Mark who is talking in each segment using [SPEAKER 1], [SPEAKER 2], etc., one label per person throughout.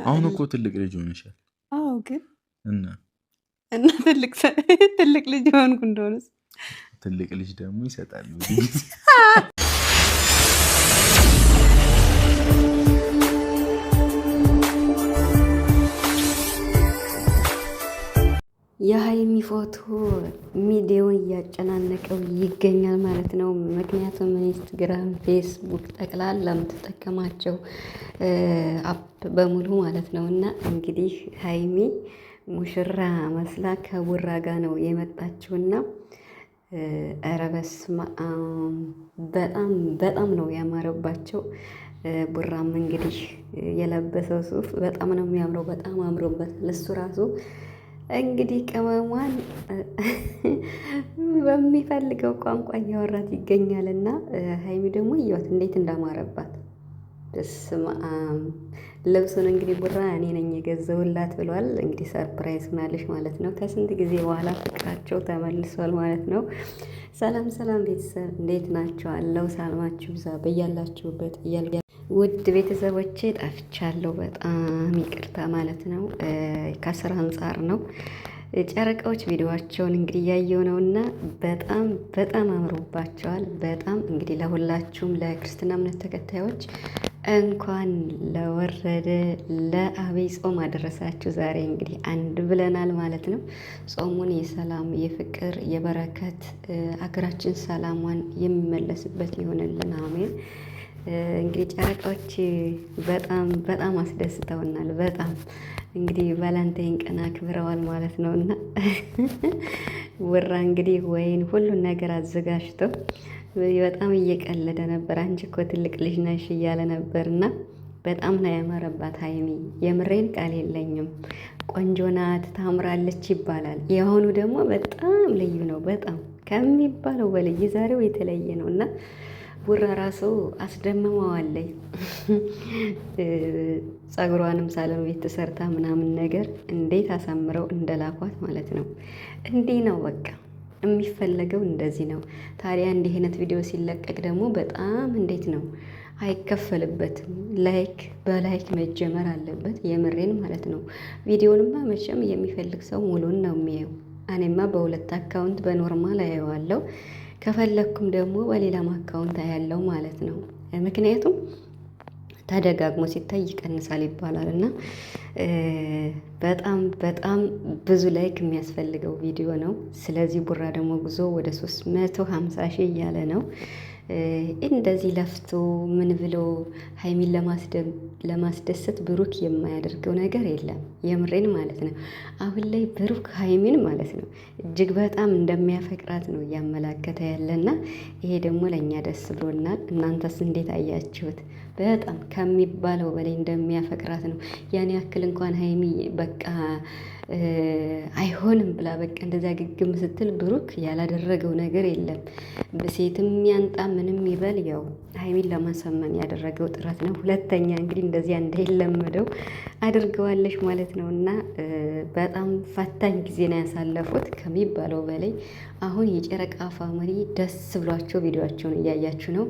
[SPEAKER 1] አሁን እኮ ትልቅ ልጅ ሆነሻል
[SPEAKER 2] አዎ ግን
[SPEAKER 1] እና
[SPEAKER 2] እና ትልቅ ልጅ ሆንኩ እንደሆነስ
[SPEAKER 1] ትልቅ ልጅ ደግሞ ይሰጣል ብዙ ጊዜ።
[SPEAKER 3] የሀይሚ ፎቶ ሚዲያውን እያጨናነቀው ይገኛል ማለት ነው። ምክንያቱም ኢንስታግራም፣ ፌስቡክ ጠቅላላ የምትጠቀማቸው አፕ በሙሉ ማለት ነው። እና እንግዲህ ሀይሚ ሙሽራ መስላ ከቡራ ጋ ነው የመጣችውና ኧረ በስመ አብ በጣም ነው ያማረባቸው። ቡራም እንግዲህ የለበሰው ሱፍ በጣም ነው የሚያምረው። በጣም አምሮበታል እሱ ራሱ እንግዲህ ቅመሟን በሚፈልገው ቋንቋ እያወራት ይገኛልና ሀይሚ ደግሞ እያት እንዴት እንዳማረባት በስመ አብ። ልብሱን እንግዲህ ቡራ እኔ ነኝ የገዘውላት ብሏል። እንግዲህ ሰርፕራይዝ ሆናለች ማለት ነው። ከስንት ጊዜ በኋላ ፍቅራቸው ተመልሷል ማለት ነው። ሰላም ሰላም ቤተሰብ እንዴት ናቸው? አለው ሰላማችሁ ብዛ በያላችሁበት እያል ውድ ቤተሰቦቼ ጠፍቻለሁ። በጣም ይቅርታ ማለት ነው። ከስራ አንጻር ነው። ጨረቃዎች ቪዲዮዋቸውን እንግዲህ እያየው ነው እና በጣም አምሮባቸዋል። በጣም እንግዲህ ለሁላችሁም ለክርስትና እምነት ተከታዮች እንኳን ለወረደ ለዐቢይ ጾም አደረሳችሁ። ዛሬ እንግዲህ አንድ ብለናል ማለት ነው። ጾሙን የሰላም የፍቅር የበረከት አገራችን ሰላሟን የሚመለስበት ይሆንልን አሜን። እንግዲህ ጨረቃዎች በጣም አስደስተውናል። በጣም እንግዲህ ቫላንታይን ቀን አክብረዋል ማለት ነው እና ቡራ እንግዲህ ወይን ሁሉን ነገር አዘጋጅተው በጣም እየቀለደ ነበር። አንቺ እኮ ትልቅ ልጅ ነሽ እያለ ነበርና በጣም ነው ያማረባት ሀይሚ። የምሬን ቃል የለኝም። ቆንጆ ናት፣ ታምራለች ይባላል። የአሁኑ ደግሞ በጣም ልዩ ነው። በጣም ከሚባለው በላይ የዛሬው የተለየ ነው እና ቡራ ራሱ አስደምመዋለኝ። ፀጉሯንም ሳሎን ቤት ተሰርታ ምናምን ነገር እንዴት አሳምረው እንደላኳት ማለት ነው። እንዲህ ነው በቃ የሚፈለገው እንደዚህ ነው። ታዲያ እንዲህ አይነት ቪዲዮ ሲለቀቅ ደግሞ በጣም እንዴት ነው አይከፈልበትም። በላይክ መጀመር አለበት። የምሬን ማለት ነው። ቪዲዮንማ መቼም የሚፈልግ ሰው ሙሉን ነው የሚያየው። እኔማ በሁለት አካውንት በኖርማል አየዋለሁ። ከፈለኩም ደግሞ በሌላም አካውንት አያለው ማለት ነው። ምክንያቱም ተደጋግሞ ሲታይ ይቀንሳል ይባላል እና በጣም ብዙ ላይክ የሚያስፈልገው ቪዲዮ ነው። ስለዚህ ቡራ ደግሞ ጉዞ ወደ 350 ሺህ እያለ ነው። እንደዚህ ለፍቶ ምን ብሎ ሀይሚን ለማስደሰት ብሩክ የማያደርገው ነገር የለም። የምሬን ማለት ነው። አሁን ላይ ብሩክ ሀይሚን ማለት ነው እጅግ በጣም እንደሚያፈቅራት ነው እያመላከተ ያለና ይሄ ደግሞ ለእኛ ደስ ብሎናል። እናንተስ እንዴት አያችሁት? በጣም ከሚባለው በላይ እንደሚያፈቅራት ነው። ያን ያክል እንኳን ሀይሚ በቃ አይሆንም ብላ በቃ እንደዛ ግግም ስትል ብሩክ ያላደረገው ነገር የለም። በሴትም ያንጣ ምንም ይበል ያው ሀይሚን ለማሳመን ያደረገው ጥረት ነው። ሁለተኛ እንግዲህ እንደዚያ እንዳይለመደው አድርገዋለች ማለት ነው እና በጣም ፈታኝ ጊዜ ነው ያሳለፉት ከሚባለው በላይ። አሁን የጨረቃ ፋሚሊ ደስ ብሏቸው ቪዲዮቸውን እያያችሁ ነው።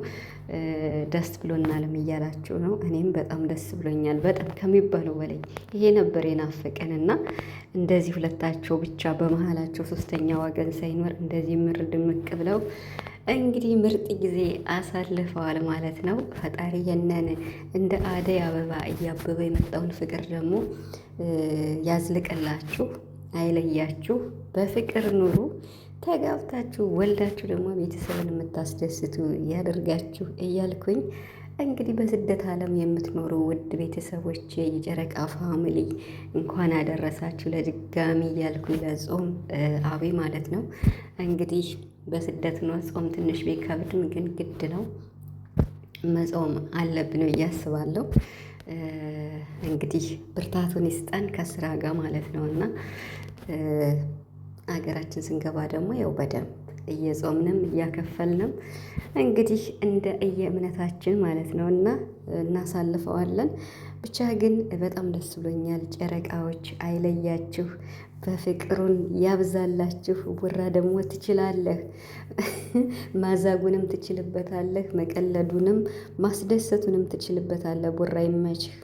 [SPEAKER 3] ደስ ብሎናልም እያላችሁ ነው። እኔም በጣም ደስ ብሎኛል። በጣም ከሚባለው በላይ ይሄ ነበር የናፈቀን እና እንደዚህ ሁለታቸው ብቻ በመሀላቸው ሶስተኛ ወገን ሳይኖር እንደዚህ ምር ድምቅ ብለው እንግዲህ ምርጥ ጊዜ አሳልፈዋል ማለት ነው። ፈጣሪ የነን እንደ አደይ አበባ እያበበ የመጣውን ፍቅር ደግሞ ያዝልቅላችሁ፣ አይለያችሁ፣ በፍቅር ኑሩ። ተጋብታችሁ ወልዳችሁ ደግሞ ቤተሰብን የምታስደስቱ ያደርጋችሁ እያልኩኝ እንግዲህ በስደት ዓለም የምትኖሩ ውድ ቤተሰቦች የጨረቃ ፋሚሊ እንኳን አደረሳችሁ ለድጋሚ እያልኩኝ ለጾም ዐቢይ ማለት ነው። እንግዲህ በስደት ነው ጾም ትንሽ ቢከብድም ግን ግድ ነው መጾም አለብን ብዬ አስባለሁ። እንግዲህ ብርታቱን ይስጠን ከስራ ጋር ማለት ነው እና አገራችን ስንገባ ደግሞ ያው በደንብ እየጾምንም እያከፈልንም እንግዲህ እንደ እየእምነታችን ማለት ነው እና እናሳልፈዋለን። ብቻ ግን በጣም ደስ ብሎኛል። ጨረቃዎች አይለያችሁ፣ በፍቅሩን ያብዛላችሁ። ቡራ ደግሞ ትችላለህ፣ ማዛጉንም ትችልበታለህ፣ መቀለዱንም ማስደሰቱንም ትችልበታለህ። ቡራ ይመችህ።